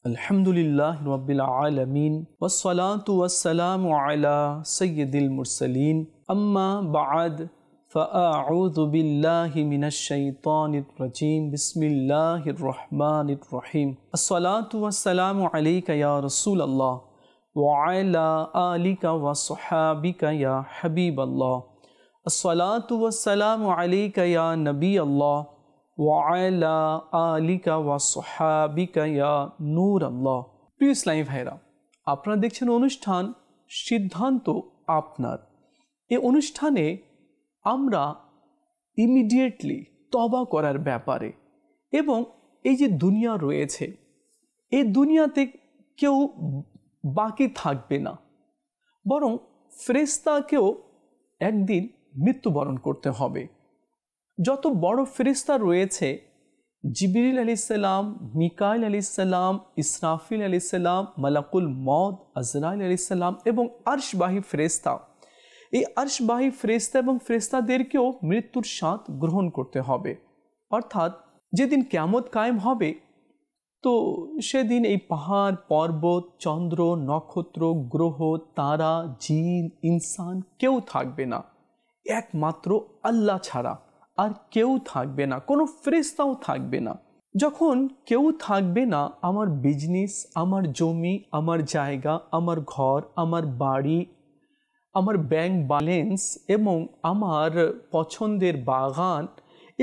अल्हम्दुलिल्लाहि रब्बिल आलमीन वस्सलातु वस्सलामु अला सय्यिदिल मुरसलीन अम्मा बअद फ़अऊज़ु बिल्लाहि मिनश शैतानिर रजीम बिस्मिल्लाहिर रहमानिर रहीम अस्सलातु वस्सलामु अलैका या रसूलल्लाह व अला आलिका व अस्हाबिका या हबीबल्लाह अस्सलातु वस्सलामु अलैका या नबी अल्लाह ওয়ালা আলিকা ওয়া সাহাবিকা ইয়া নূর আল্লাহ। প্রিয় ইসলামী ভাইরা, আপনারা দেখছেন অনুষ্ঠান সিদ্ধান্ত আপনার। এই অনুষ্ঠানে আমরা ইমিডিয়েটলি তওবা করার ব্যাপারে এবং এই যে দুনিয়া রয়েছে, এই দুনিয়াতে কেউ বাকি থাকবে না, বরং ফেরেশতাকেও একদিন মৃত্যুবরণ করতে হবে। যত বড় ফেরেশতা রয়েছে, জিবরিল আলাইহিসসালাম, মিকাইল আলাইহিসসালাম, ইসরাফিল আলাইহিসসালাম, মালাকুল মউত, আজরাইল আলাইহিসসালাম এবং আরশবাহী ফেরেশতা, এই আরশবাহী ফেরেশতা এবং ফেরেশতাদেরকেও মৃত্যুর স্বাদ গ্রহণ করতে হবে। অর্থাৎ যেদিন কিয়ামত কায়েম হবে, তো সেদিন এই পাহাড় পর্বত, চন্দ্র, নক্ষত্র, গ্রহ, তারা, জিন, ইনসান কেউ থাকবে না, একমাত্র আল্লাহ ছাড়া আর কেউ থাকবে না, কোনো ফেরেশতাও থাকবে না। যখন কেউ থাকবে না, আমার বিজনেস, আমার জমি, আমার জায়গা, আমার ঘর, আমার বাড়ি, আমার ব্যাংক ব্যালেন্স এবং আমার পছন্দের বাগান,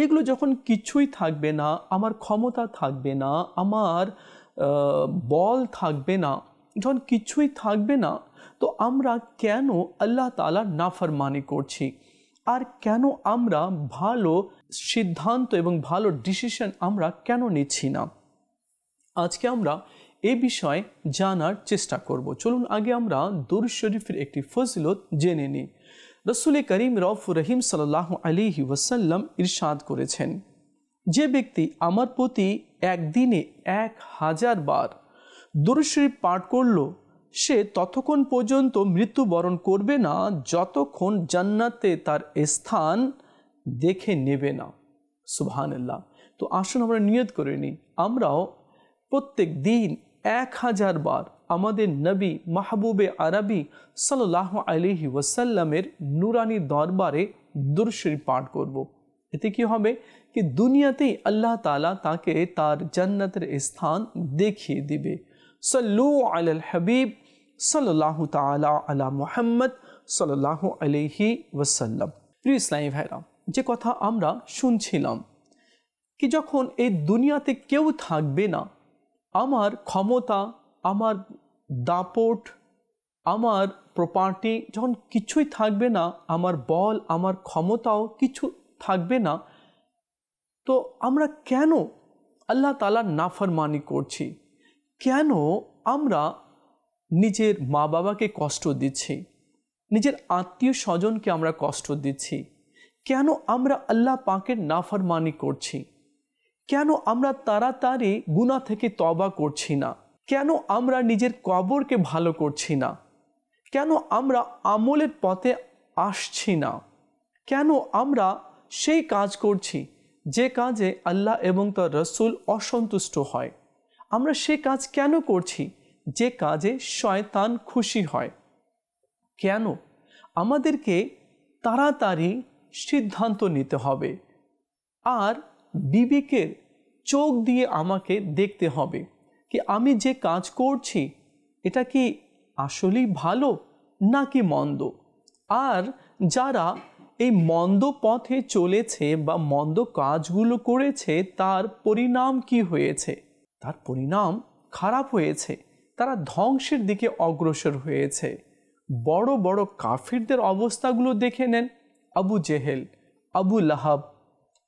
এগুলো যখন কিছুই থাকবে না, আমার ক্ষমতা থাকবে না, আমার বল থাকবে না, যখন কিছুই থাকবে না, তো আমরা কেন আল্লাহ তাআলার নাফরমানি করছি? আর কেন আমরা ভালো সিদ্ধান্ত এবং ভালো ডিসিশন আমরা কেন নিচ্ছি না? আজকে আমরা এই বিষয়ে জানার চেষ্টা করব। চলুন আগে আমরা দুরূদ শরীফের একটি ফজিলত জেনে নিই। রাসূল করিম রউফুর রহিম সাল্লাল্লাহু আলাইহি ওয়াসাল্লাম ইরশাদ করেছেন, যে ব্যক্তি আমার প্রতি একদিনে 1000 বার দুরূদ শরীফ পাঠ করলো, সে ততক্ষণ পর্যন্ত মৃত্যুবরণ করবে না যতক্ষণ জান্নাতে তার স্থান দেখে নেবে না। সুবহানাল্লাহ। তো আসুন আমরা নিয়ত করে নিই, আমরাও প্রত্যেক দিন 1000 বার আমাদের নবী মাহবুবে আরবি সাল্লাল্লাহু আলাইহি ওয়াসাল্লামের নুরানি দরবারে দুরূদ শরীফ পাঠ করব। এতে কি হবে কি দুনিয়াতেই আল্লাহ তাআলা তাকে তার জান্নাতের স্থান দেখিয়ে দিবে। সাল্লু আলাল হাবিব সাল্লাল্লাহু তাআলা আলা মুহাম্মদ সাল্লাল্লাহু আলাইহি ওয়াসাল্লাম। প্রিয় ইসলামী ভাইরা, যে কথা আমরা শুনছিলাম কি যখন এই দুনিয়াতে কেউ থাকবে না, আমার ক্ষমতা, আমার দাপট, আমার প্রপার্টি যখন কিছুই থাকবে না, আমার বল, আমার ক্ষমতাও কিছু থাকবে না, তো আমরা কেন আল্লাহ তাআলার নাফরমানি করছি? কেন আমরা নিজের মা বাবাকে কষ্ট দিচ্ছি, নিজের আত্মীয় স্বজনকে আমরা কষ্ট দিচ্ছি? কেন আমরা আল্লাহ পাকের নাফরমানি করছি? কেন আমরা তাড়াতাড়ি গুনাহ থেকে তওবা করছি না? কেন আমরা নিজের কবরকে ভালো করছি না? কেন আমরা আমলের পথে আসছি না? কেন আমরা সেই কাজ করছি যে কাজে আল্লাহ এবং তার রাসূল অসন্তুষ্ট হয়? আমরা সে কাজ কেন করছি যে কাজে শয়তান খুশি হয়? কেন আমাদেরকে তাড়াতাড়ি সিদ্ধান্ত নিতে হবে আর বিবেকের চোখ দিয়ে আমাকে দেখতে হবে কি আমি যে কাজ করছি এটা কি আসলেই ভালো নাকি মন্দ? আর যারা এই মন্দ পথে চলেছে বা মন্দ কাজগুলো করেছে, তার পরিণাম কি হয়েছে? তার পরিণাম খারাপ হয়েছে, তারা ধ্বংসের দিকে অগ্রসর হয়েছে। বড় বড় কাফিরদের অবস্থাগুলো দেখে নেন। আবু জেহেল, আবু লাহাব,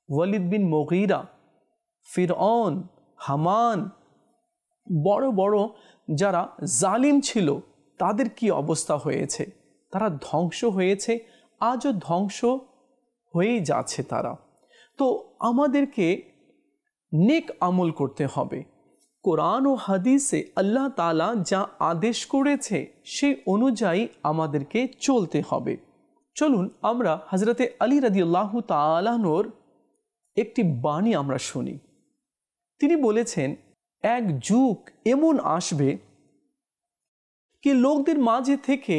ওয়ালিদ বিন মুগীরা, ফিরআউন, হামান, বড় বড় যারা জালিম ছিল, তাদের কি অবস্থা হয়েছে? তারা ধ্বংস হয়েছে, আজও ধ্বংস হয়েই যাচ্ছে তারা। তো আমাদেরকে নেক আমল করতে হবে। কোরআন ও হাদিসে আল্লাহ তাআলা যা আদেশ করেছে সেই অনুযায়ী আমাদেরকে চলতে হবে। চলুন আমরা হযরতে আলী রাদিয়াল্লাহু তাআলা আনহুর একটি বাণী আমরা শুনি। তিনি বলেছেন, এক যুগ এমন আসবে কি লোকদের মাঝে থেকে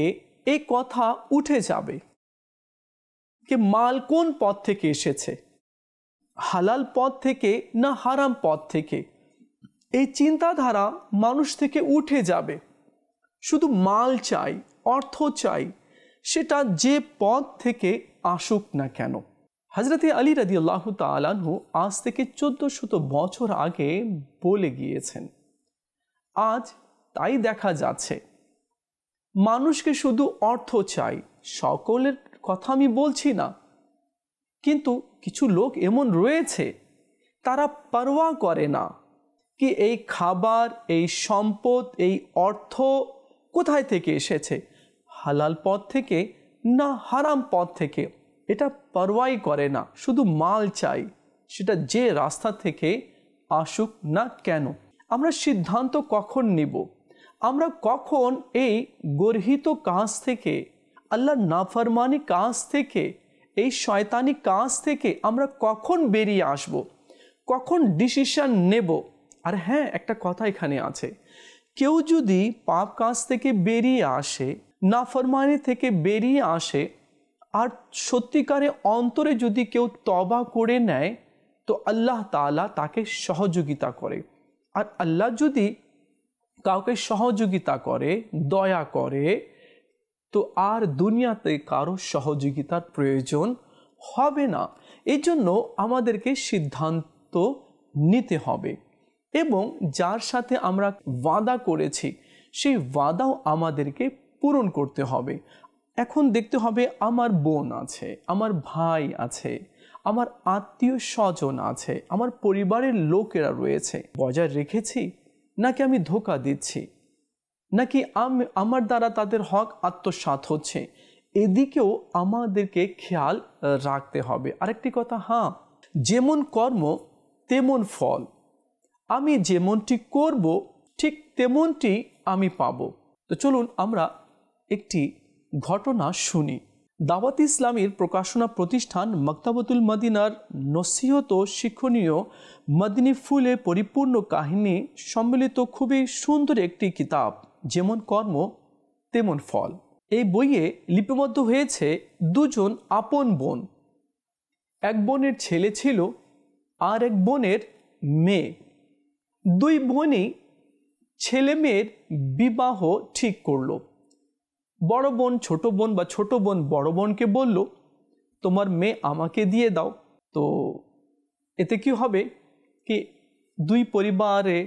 এই কথা উঠে যাবে कि माल কোন পথ থেকে এসেছে, হালাল পথ থেকে না হারাম পথ থেকে। এই চিন্তাধারা মানুষ থেকে উঠে যাবে। শুধু মাল চাই, অর্থ চাই, সেটা যে পথ থেকে আসুক না কেন। হযরতে আলী রাদিয়াল্লাহু তাআলা আনহু আজ থেকে 1400 বছর আগে বলে গিয়েছেন। আজ তাই দেখা যাচ্ছে, মানুষকে শুধু অর্থ চাই। সকলের কথা আমি বলছি না, কিন্তু কিছু লোক এমন রয়েছে তারা পরোয়া করে না কি এই খাবার, এই সম্পদ, এই অর্থ কোথায় থেকে এসেছে, হালাল পথ থেকে না হারাম পথ থেকে। এটা পরোয়াই করে না, শুধু মাল চাই, সেটা যে রাস্তা থেকে আসুক না কেন। আমরা সিদ্ধান্ত কখন নিব, আমরা কখন এই গর্হিত কাজ থেকে, আল্লাহর নাফরমানি কাজ থেকে, এই শয়তানি কাজ থেকে আমরা কখন বেরিয়ে আসব, কখন ডিসিশন নেব। আর হ্যাঁ, একটা কথা এখানে আছে, কেউ যদি পাপ কাজ থেকে বেরিয়ে আসে, নাফরমানি থেকে বেরিয়ে আসে, আর সত্যিকারে অন্তরে যদি কেউ তওবা করে নেয়, তো আল্লাহ তাআলা তাকে সহযোগিতা করে। আর আল্লাহ যদি কাউকে সহযোগিতা করে, দয়া করে, তো আর দুনিয়াতে কারো সহযোগিতার প্রয়োজন হবে না। এই জন্য আমাদেরকে সিদ্ধান্ত নিতে হবে এবং যার সাথে আমরা ওয়াদা করেছি সেই ওয়াদাও আমাদেরকে পূরণ করতে হবে। এখন দেখতে হবে, আমার বোন আছে, আমার ভাই আছে, আমার আত্মীয় স্বজন আছে, আমার পরিবারের লোকেরা রয়েছে, বজায় রেখেছি নাকি আমি ধোঁকা দিচ্ছি, নাকি আমার দ্বারা তাদের হক আত্মসাৎ হচ্ছে, এদিকেও আমাদেরকে খেয়াল রাখতে হবে। আরেকটি কথা, হ্যাঁ, যেমন কর্ম তেমন ফল। আমি যেমনটি করব ঠিক তেমনটি আমি পাব। তো চলুন আমরা একটি ঘটনা শুনি। দাওয়াত ইসলামীর প্রকাশনা প্রতিষ্ঠান মাকতাবাতুল মদিনার নসিহত শিক্ষণীয় মদিনী ফুলে পরিপূর্ণ কাহিনী সম্মিলিত খুবই সুন্দর একটি কিতাব, যেমন কর্ম তেমন ফল। এই বইয়ে লিপিবদ্ধ হয়েছে দুজন আপন বোন। এক বোনের ছেলে ছিল আর এক বোনের মেয়ে। দুই বোনই ছেলে মেয়ের বিবাহ ঠিক করলো। বড় বোন ছোট বোন বা ছোট বোন বড় বোনকে বলল, তোমার মেয়ে আমাকে দিয়ে দাও। তো এতে কি হবে কি দুই পরিবারে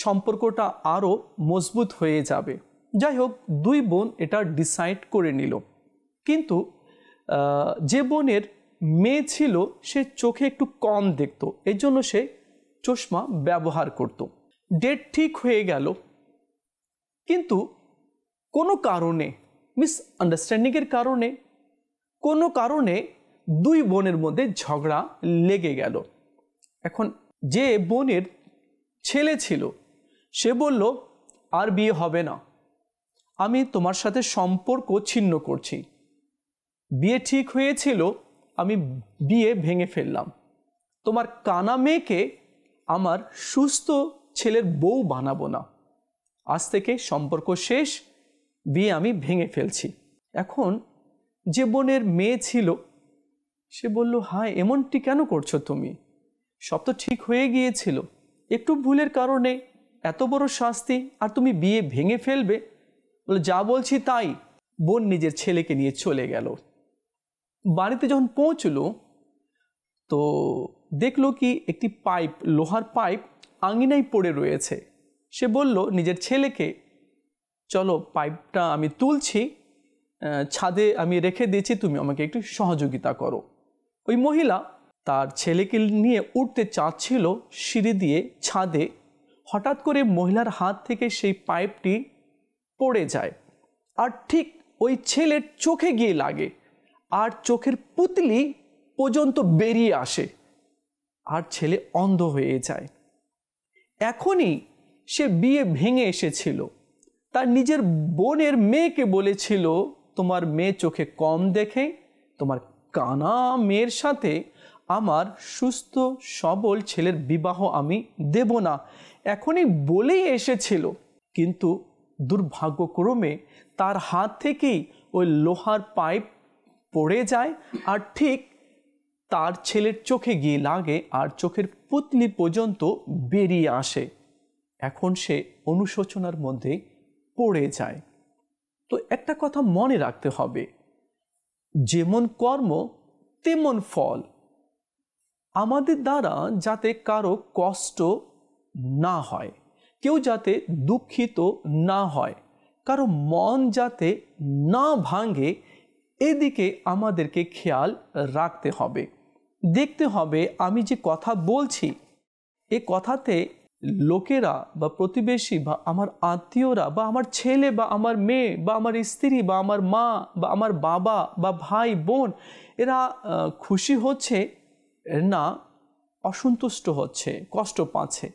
সম্পর্কটা আরও মজবুত হয়ে যাবে। যাই হোক, দুই বোন এটা ডিসাইড করে নিল। কিন্তু যে বোনের মেয়ে ছিল সে চোখে একটু কম দেখতো, এই জন্য সে চশমা ব্যবহার করত। ডেট ঠিক হয়ে গেল, কিন্তু কোনো কারণে, মিসআন্ডারস্ট্যান্ডিংয়ের কারণে, কোনো কারণে দুই বোনের মধ্যে ঝগড়া লেগে গেল। এখন যে বোনের ছেলে ছিল সে বলল, আর বিয়ে হবে না, আমি তোমার সাথে সম্পর্ক ছিন্ন করছি। বিয়ে ঠিক হয়েছিল, আমি বিয়ে ভেঙে ফেললাম। তোমার কানা মেয়েকে আমার সুস্থ ছেলের বউ বানাবো না। আজ থেকে সম্পর্ক শেষ, বিয়ে আমি ভেঙে ফেলছি। এখন যে বোনের মেয়ে ছিল সে বলল, হায়, এমনটি কেন করছো তুমি? সব তো ঠিক হয়ে গিয়েছিল, একটু ভুলের কারণে এত বড় শাস্তি, আর তুমি বিয়ে ভেঙে ফেলবে? বলে, যা বলছি তাই। বোন নিজের ছেলেকে নিয়ে চলে গেল। বাড়িতে যখন পৌঁছলো তো দেখলো কি একটি পাইপ, লোহার পাইপ আঙিনায় পড়ে রয়েছে। সে বলল নিজের ছেলেকে, চলো পাইপটা আমি তুলছি, ছাদে আমি রেখে দিয়েছি, তুমি আমাকে একটু সহযোগিতা করো। ওই মহিলা তার ছেলেকে নিয়ে উঠতে চাচ্ছিল সিঁড়ি দিয়ে ছাদে, হঠাৎ করে মহিলার হাত থেকে সেই পাইপটি পড়ে যায় আর ঠিক ওই ছেলের চোখে গিয়ে লাগে, আর চোখের পুতলি পর্যন্ত বেরিয়ে আসে, আর ছেলে অন্ধ হয়ে যায়। এখনই সে বিয়ে ভেঙে এসেছিল, তার নিজের বোনের মেয়েকে বলেছিল, তোমার মেয়ে চোখে কম দেখে, তোমার কানা মেয়ের সাথে আমার সুস্থ সবল ছেলের বিবাহ আমি দেব না। এখনই বলেই এসেছিল, কিন্তু দুর্ভাগ্যক্রমে তার হাত থেকেই ওই লোহার পাইপ পড়ে যায় আর ঠিক তার ছেলের চোখে গিয়ে লাগে আর চোখের পুতলি পর্যন্ত বেরিয়ে আসে। এখন সে অনুশোচনার মধ্যে পড়ে যায়। তো একটা কথা মনে রাখতে হবে, যেমন কর্ম তেমন ফল। আমাদের দ্বারা যাতে কারো কষ্ট না হয়, কেউ যাতে দুঃখিত না হয়, কারো মন যাতে না ভাঙে, এদিকে আমাদেরকে খেয়াল রাখতে হবে। দেখতে হবে আমি যে কথা বলছি এ কথাতে লোকেরা বা প্রতিবেশী বা আমার আত্মীয়রা বা আমার ছেলে বা আমার মেয়ে বা আমার স্ত্রী বা আমার মা বা আমার বাবা বা ভাই বোন এরা খুশি হচ্ছে না অসন্তুষ্ট হচ্ছে, কষ্ট পাচ্ছে,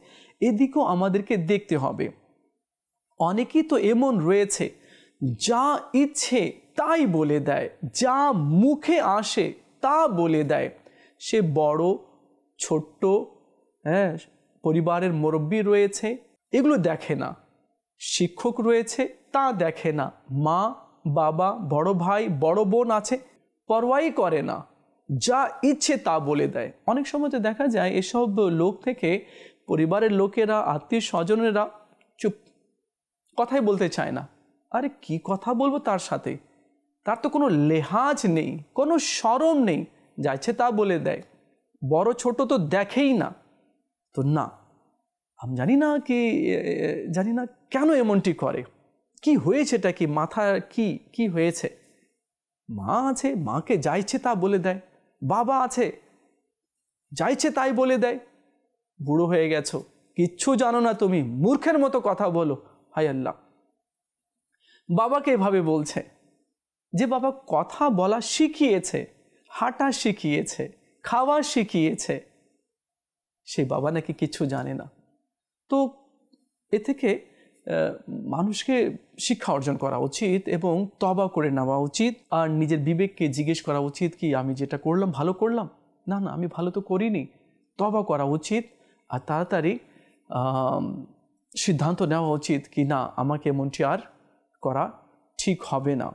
এদিকেও আমাদেরকে দেখতে হবে। অনেকেই তো এমন রয়েছে যা ইচ্ছে তাই বলে দেয়, যা মুখে আসে তা বলে দেয়। সে বড় ছোট্ট, হ্যাঁ, পরিবারের মুরব্বী রয়েছে, এগুলো দেখে না। শিক্ষক রয়েছে, তা দেখে না। মা বাবা, বড় ভাই বড় বোন আছে, পরোয়াই করে না, যা ইচ্ছে তা বলে দেয়। অনেক সময় তো দেখা যায় এসব লোক থেকে পরিবারের লোকেরা, আত্মীয় স্বজনেরা চুপ, কথাই বলতে চায় না। আরে কি কথা বলবো তার সাথে? তার তো কোনো লেহাজ নেই, কোনো শরম নেই, যা ইচ্ছে তা বলে দেয়। বড় ছোট তো দেখেই না। তো না, আমি জানি না কেন এমনটি করে, কি হয়েছে, এটা কি মাথার কি হয়েছে? মা আছে, মাকে যা ইচ্ছে তা বলে দেয়। বাবা আছে, যা ইচ্ছে তাই বলে দেয়। বুড়ো হয়ে গেছো, কিচ্ছু জানো না তুমি, মূর্খের মতো কথা বলো। হায় আল্লাহ, বাবাকে এভাবে বলছে যে বাবা কথা বলা শিখিয়েছে, হাঁটা শিখিয়েছে, খাওয়া শিখিয়েছে, সেই বাবা নাকি কিছু জানে না। তো এ থেকে মানুষকে শিক্ষা অর্জন করা উচিত এবং তওবা করে নেওয়া উচিত। আর নিজের বিবেককে জিজ্ঞেস করা উচিত কি আমি যেটা করলাম ভালো করলাম? না, আমি ভালো তো করিনি। তওবা করা উচিত আর তাড়াতাড়ি সিদ্ধান্ত নেওয়া উচিত কি না, আমাকে এমনটি আর করা ঠিক হবে না।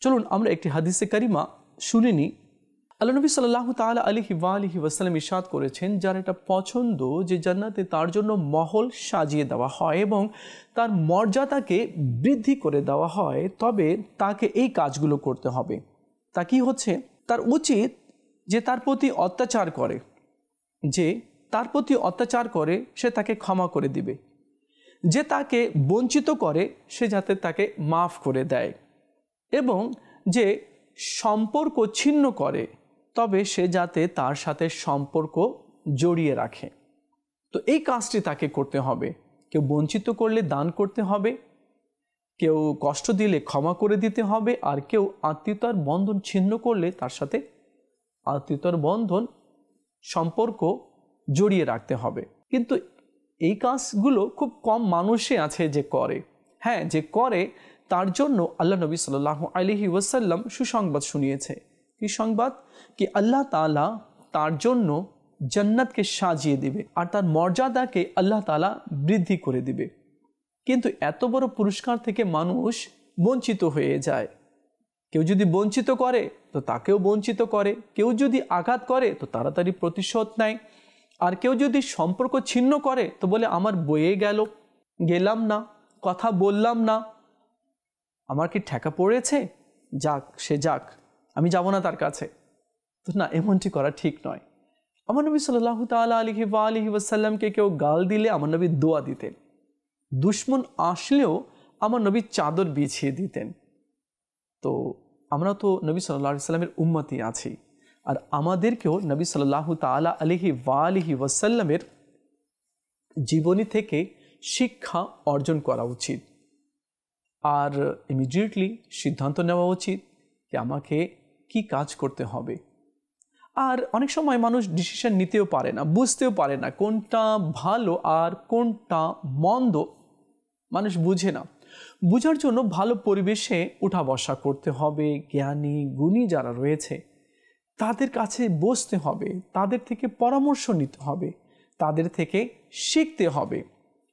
চলুন আমরা একটি হাদিসে কারিমা শুনে নিই। আল্লাহ নবী সাল্লাল্লাহু তাআলা আলাইহি ওয়াসাল্লাম ইরশাদ করেছেন, যার এটা পছন্দ যে জান্নাতে তার জন্য মহল সাজিয়ে দেওয়া হয় এবং তার মর্যাদাকে বৃদ্ধি করে দেওয়া হয়, তবে তাকে এই কাজগুলো করতে হবে। তা কি হচ্ছে? তার উচিত যে তার প্রতি অত্যাচার করে সে তাকে ক্ষমা করে দিবে, যে তাকে বঞ্চিত করে সে যাতে তাকে মাফ করে দেয়, এবং যে সম্পর্ক ছিন্ন করে তবে সে যাতে তার সাথে সম্পর্ক জড়িয়ে রাখে। তো এই কাজটি তাকে করতে হবে। কেউ বঞ্চিত করলে দান করতে হবে, কেউ কষ্ট দিলে ক্ষমা করে দিতে হবে, আর কেউ আত্মীয়তার বন্ধন ছিন্ন করলে তার সাথে আত্মীয়তার বন্ধন সম্পর্ক জড়িয়ে রাখতে হবে। কিন্তু এই কাজগুলো খুব কম মানুষই আছে যে করে। হ্যাঁ, যে করে তার জন্য আল্লাহ নবী সাল্লাল্লাহু আলাইহি ওয়াসাল্লাম সুসংবাদ শুনিয়েছে। কি সংবাদ? কি আল্লাহ তাআলা তার জন্য জান্নাতকে সাজিয়ে দিবে আর তার মর্যাদাকে আল্লাহ তাআলা বৃদ্ধি করে দিবে। কিন্তু এত বড় পুরস্কার থেকে মানুষ বঞ্চিত হয়ে যায়। কেউ যদি বঞ্চিত করে তো তাকেও বঞ্চিত করে, কেউ যদি আঘাত করে তো তাড়াতাড়ি প্রতিশোধ নেয়, আর কেউ যদি সম্পর্ক ছিন্ন করে তো বলে আমার বয়ে গেলাম না, কথা বললাম না, আমার কি ঠেকা পড়েছে, যাক সে যাক, আমি যাব না তার কাছে। তো না, এমনটি করা ঠিক নয়। আমার নবী সাল্লাল্লাহু তাআলা আলাইহি ওয়াসাল্লামকে কেউ গাল দিলে আমার নবী দোয়া দিতেন, দুশ্মন আসলেও আমার নবী চাদর বিছিয়ে দিতেন। তো আমরা তো নবী সাল্লাল্লাহু আলাইহি ওয়াসাল্লামের উম্মতি আছি, আর আমাদেরকেও নবী সাল্লাল্লাহু তাআলা আলাইহি ওয়াসাল্লামের জীবনী থেকে শিক্ষা অর্জন করা উচিত, আর ইমিডিয়েটলি সিদ্ধান্ত নেওয়া উচিত যে আমাকে কি কাজ করতে হবে। আর অনেক সময় মানুষ ডিসিশন নিতেও পারে না, বুঝতেও পারে না কোনটা ভালো আর কোনটা মন্দ, মানুষ বুঝে না। বোঝার জন্য ভালো পরিবেশে উঠা বসা করতে হবে, জ্ঞানী গুণী যারা রয়েছে তাদের কাছে বসতে হবে, তাদের থেকে পরামর্শ নিতে হবে, তাদের থেকে শিখতে হবে।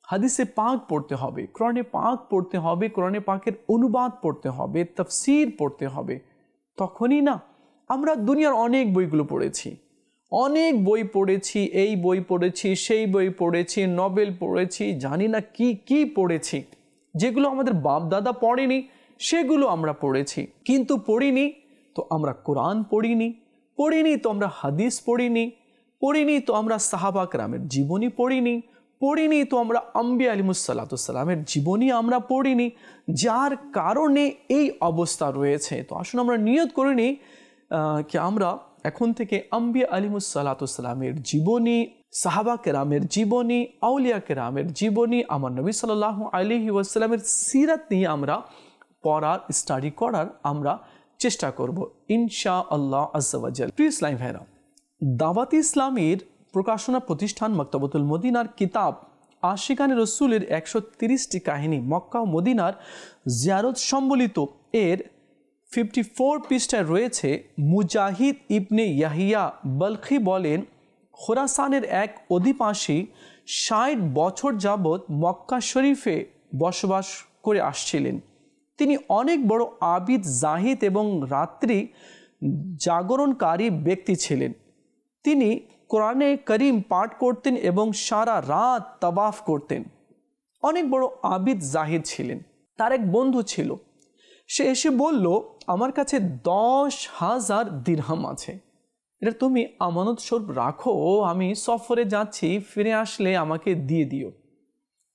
হাদিসে পাক পড়তে হবে, কোরআনে পাক পড়তে হবে, কোরআনে পাকের অনুবাদ পড়তে হবে, তাফসীর পড়তে হবে। তখনই না আমরা দুনিয়ার অনেক বইগুলো পড়েছি, অনেক বই পড়েছি, এই বই পড়েছি, সেই বই পড়েছি, নভেল পড়েছি, জানি না কি কি পড়েছি, যেগুলো আমাদের বাপ দাদা পড়েনি সেগুলো আমরা পড়েছি। কিন্তু পড়িনি তো আমরা কোরআন পড়িনি, পড়িনি তো আমরা হাদিস পড়িনি, পড়িনি তো আমরা সাহাবা কেরামের জীবনী পড়িনি, পড়িনি তো আমরা আম্বিয়া আলিমুসাল্লাতুসাল্লামের জীবনী আমরা পড়িনি, যার কারণে এই অবস্থা রয়েছে। তো আসুন আমরা নিয়ত করে নিই কি আমরা এখন থেকে আম্বিয়া আলিমুসাল্লাতুসাল্লামের জীবনী, সাহাবা কেরামের জীবনী, আউলিয়া কেরামের জীবনী, আমার নবী সাল্লাল্লাহু আলাইহি ওয়াসাল্লামের সিরাত নিয়ে আমরা পড়ার, স্টাডি করার আমরা চেষ্টা করব ইনশাআল্লাহ আজ্জা ওয়া জাল। প্রিয় ইসলামী ভাইরা, দাওয়াত ইসলামীর প্রকাশনা প্রতিষ্ঠান মকতবাতুল মদিনার কিতাব আশিকানে রসুলের 130টি কাহিনী মক্কা ও মদিনার জিয়ারত সম্বলিত এর 54 পৃষ্ঠায় রয়েছে, মুজাহিদ ইবনে ইয়াহিয়া বলখি বলেন, খোরাসানের এক অধিবাসী 60 বছর যাবৎ মক্কা শরীফে বসবাস করে আসছিলেন। তিনি অনেক বড় আবিদ, জাহিদ এবং রাত্রি জাগরণকারী ব্যক্তি ছিলেন। তিনি কোরআনে করিম পাঠ করতেন এবং সারা রাত তাওয়াফ করতেন। অনেক বড় আবিদ, জাহিদ ছিলেন। তার এক বন্ধু ছিল, সে এসে বলল, আমার কাছে 10,000 দিরহাম আছে, এটা তুমি আমানত স্বরূপ রাখো, আমি সফরে যাচ্ছি, ফিরে আসলে আমাকে দিয়ে দিও।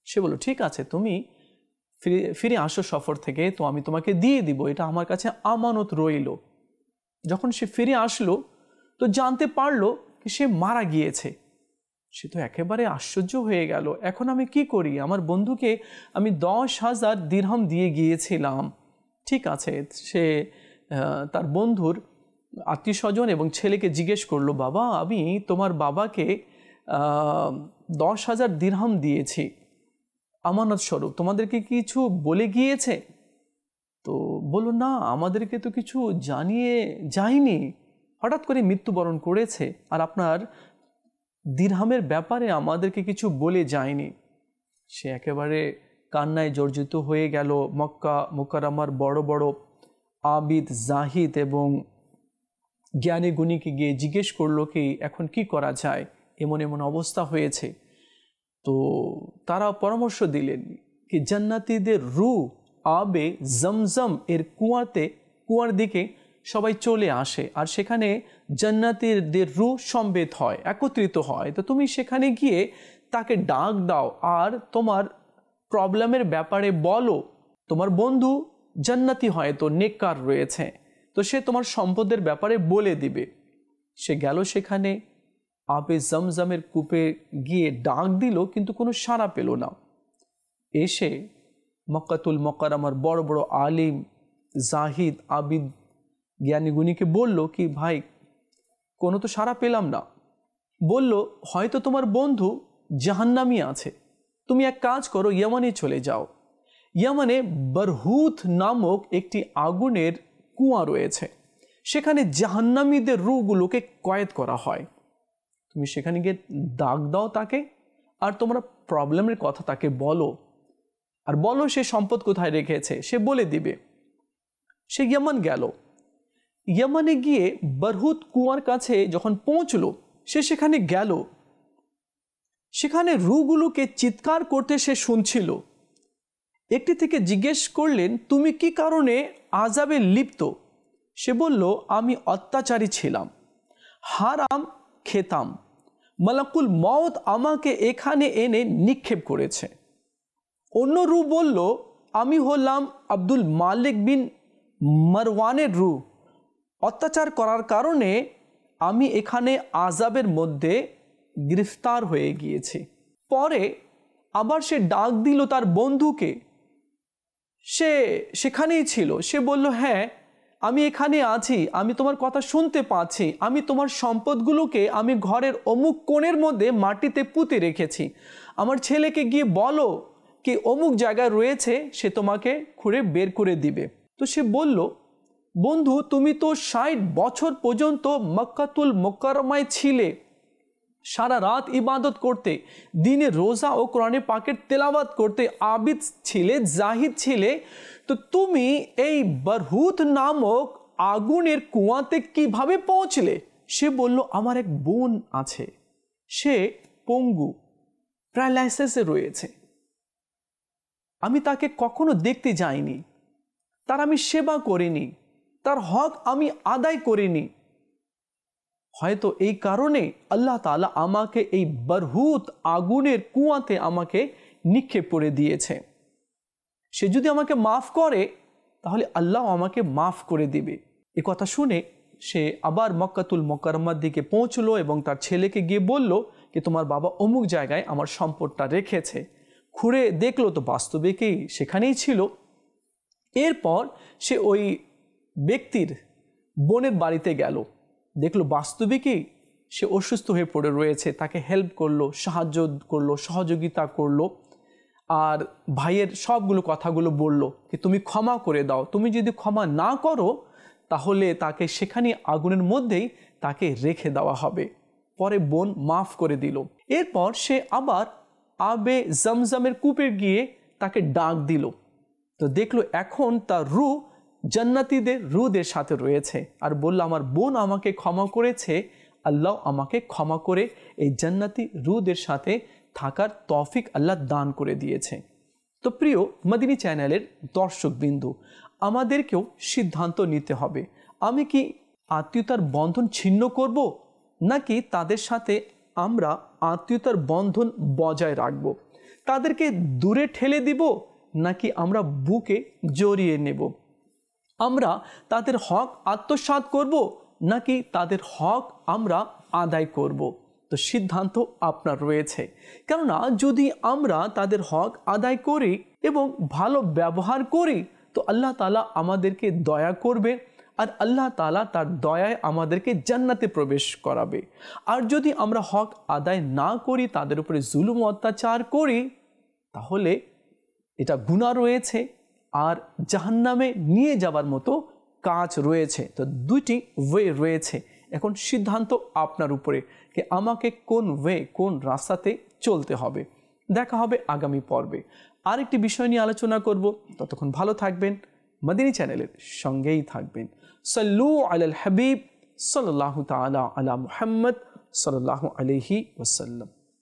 সে বলল, ঠিক আছে, তুমি ফিরে আসো সফর থেকে, তো আমি তোমাকে দিয়ে দিব, এটা আমার কাছে আমানত রইল। যখন সে ফিরে আসলো তো জানতে পারলো কি সে মারা গিয়েছে। সে তো একেবারে আশ্চর্য হয়ে গেল, এখন আমি কি করি? আমার বন্ধুকে আমি 10,000 দিরহাম দিয়ে গিয়েছিলাম। ঠিক আছে, সে তার বন্ধুর আত্মীয় স্বজন এবং ছেলেকে জিজ্ঞেস করলো, বাবা, আমি তোমার বাবাকে 10,000 দিরহাম দিয়েছি আমানত স্বরূপ, তোমাদেরকে কিছু বলে গিয়েছে? তো বলল, না, আমাদেরকে তো কিছু জানিয়ে যায়নি, হঠাৎ করে মৃত্যুবরণ করেছে, আর আপনার দিরহামের ব্যাপারে আমাদেরকে কিছু বলে যায়নি। সে একেবারে কান্নায় জর্জরিত হয়ে গেল। মক্কা মুকাররমার বড় বড় আবিদ, জাহিদ এবং জ্ঞানী গুণীকে গিয়ে জিজ্ঞেস করলো কি এখন কি করা যায়, এমন এমন অবস্থা হয়েছে। তো তারা পরামর্শ দিলেন কি জান্নাতীদের রূহ আবে জমজম এর কুয়ার দিকে সবাই চলে আসে, আর সেখানে জান্নাতীদের রূহ সমবেত হয়, একত্রিত হয়। তো তুমি সেখানে গিয়ে তাকে ডাক দাও আর তোমার প্রবলেমের ব্যাপারে বলো। তোমার বন্ধু জান্নাতি হয়তো নেককার রয়েছে, তো সে তোমার সম্পদের ব্যাপারে বলে দিবে। সে গেল সেখানে, আবে জমজমের কূপে গিয়ে ডাক দিল, কিন্তু কোনো সাড়া পেল না। এসে মক্কাতুল মুকাররমার বড় বড় আলিম, জাহিদ, আবিদ, জ্ঞানী গুণীকে বলল কি ভাই, কোনো তো সাড়া পেলাম না। বলল, হয়তো তোমার বন্ধু জাহান্নামী আছে, তুমি এক কাজ করো, ইয়ামানে চলে যাও। ইয়ামানে বরহুত নামক একটি আগুনের কুয়া রয়েছে, সেখানে জাহান্নামীদের রূহগুলোকে কয়েদ করা হয়। তুমি সেখানে গিয়ে ডাক দাও তাকে, আর তোমরা প্রবলেমের কথা তাকে বলো, আর বলো সে সম্পদ কোথায় রেখেছে, সে বলে দিবে। সে ইয়ামান গেল। ইয়ামানে গিয়ে বরহুত কুয়ার কাছে যখন পৌঁছলো, সে সেখানে গেল। সেখানে রূহগুলোকে চিৎকার করতে সে শুনছিল। একটি থেকে জিজ্ঞেস করলেন, তুমি কি কারণে আযাবে লিপ্ত? সে বলল, আমি অত্যাচারী ছিলাম, হারাম খেতাম, মালাকুল মউত আমাকে এখানে এনে নিক্ষেপ করেছে। অন্য রূহ বলল, আমি হলাম আব্দুল মালিক বিন মারওয়ানের রূহ, অত্যাচার করার কারণে আমি এখানে আযাবের মধ্যে গ্রেফতার হয়ে গিয়েছি। পরে আবার সে ডাক দিল তার বন্ধুকে, সে সেখানেই ছিল। সে বলল, হ্যাঁ, আমি এখানে আছি, আমি তোমার কথা শুনতে পাচ্ছি, আমি তোমার সম্পদগুলোকে আমি ঘরের অমুক কোণের মধ্যে মাটিতে পুঁতে রেখেছি, আমার ছেলেকে গিয়ে বলো কি অমুক জায়গায় রয়েছে, সে তোমাকে খুঁড়ে বের করে দিবে। তো সে বলল, বন্ধু, তুমি তো 60 বছর পর্যন্ত মক্কাতুল মুকাররমায় ছিলে, সারা রাত ইবাদত করতে, দিনে রোজা ও কোরআনে পাকের তেলাওয়াত করতে আবিদ ছিলে, জাহিদ ছিলে, তো তুমি এই বারহুত নামক আগুনের কুয়াতে কিভাবে পৌঁছলে? সে বলল, আমার এক বোন আছে, সে পঙ্গু, প্যারালাইসিসে রয়েছে, আমি তাকে কখনো দেখতে যাইনি, তার আমি সেবা করিনি, তার হক আমি আদায় করিনি। হয়তো এই কারণে আল্লাহ তাআলা আমাকে এই বারহুত আগুনের কুয়াতে আমাকে নিক্ষেপ করে দিয়েছে। সে যদি আমাকে মাফ করে তাহলে আল্লাহ আমাকে মাফ করে দিবে। এ কথা শুনে সে আবার মক্কাতুল মুকাররমার দিকে পৌঁছলো এবং তার ছেলেকে গিয়ে বলল যে তোমার বাবা অমুক জায়গায় আমার সম্পদটা রেখেছে। ঘুরে দেখলো তো বাস্তবিকই সেখানেই ছিল। এরপর সে ওই ব্যক্তির বোনের বাড়িতে গেল, দেখলো বাস্তবিকই সে অসুস্থ হয়ে পড়ে রয়েছে, তাকে হেল্প করলো, সাহায্য করলো, সহযোগিতা করলো, আর ভাইয়ের সবগুলো কথাগুলো বলল যে তুমি ক্ষমা করে দাও, তুমি যদি ক্ষমা না করো তাহলে তাকে সেখানে আগুনের মধ্যেই তাকে রেখে দেওয়া হবে। পরে বোন মাফ করে দিল। এরপর সে আবার আবে জমজমের কূপে গিয়ে তাকে ডাক দিল, তো দেখলো এখন তার রূহ জান্নাতীদের রূহদের সাথে রয়েছে, আর বলল আমার বোন আমাকে ক্ষমা করেছে, আল্লাহ আমাকে ক্ষমা করে এই জান্নাতি রূহদের সাথে থাকার তৌফিক আল্লাহ দান করে দিয়েছে। তো প্রিয় মদিনী চ্যানেলের দর্শকবিন্দু, আমাদেরকেও সিদ্ধান্ত নিতে হবে, আমি কি আত্মীয়তার বন্ধন ছিন্ন করব, নাকি তাদের সাথে আমরা আত্মীয়তার বন্ধন বজায় রাখব? তাদেরকে দূরে ঠেলে দিব নাকি আমরা বুকে জড়িয়ে নেব? আমরা তাদের হক আত্মসাৎ করব নাকি তাদের হক আমরা আদায় করব? তো সিদ্ধান্ত আপনার রয়েছে। কেননা যদি আমরা তাদের হক আদায় করি এবং ভালো ব্যবহার করি তো আল্লাহ তাআলা আমাদেরকে দয়া করবে, আর আল্লাহ তাআলা তার দয়ায় আমাদেরকে জান্নাতে প্রবেশ করাবে। আর যদি আমরা হক আদায় না করি, তাদের উপরে জুলুম অত্যাচার করি, তাহলে এটা গুনাহ রয়েছে আর জাহান্নামে নিয়ে যাবার মতো কাজ রয়েছে। তো দুইটি ওয়ে রয়েছে, এখন সিদ্ধান্ত আপনার উপরে যে আমাকে কোন ওয়ে, কোন রাস্তাতে চলতে হবে। দেখা হবে আগামী পর্বে, আরেকটি বিষয় নিয়ে আলোচনা করব। ততক্ষণ ভালো থাকবেন, মদিনী চ্যানেলের সঙ্গেই থাকবেন। সাল্লু আলাল হাবিব সাল্লাল্লাহু তাআলা আলা মুহাম্মদ সাল্লাল্লাহু আলাইহি ওয়াসাল্লাম।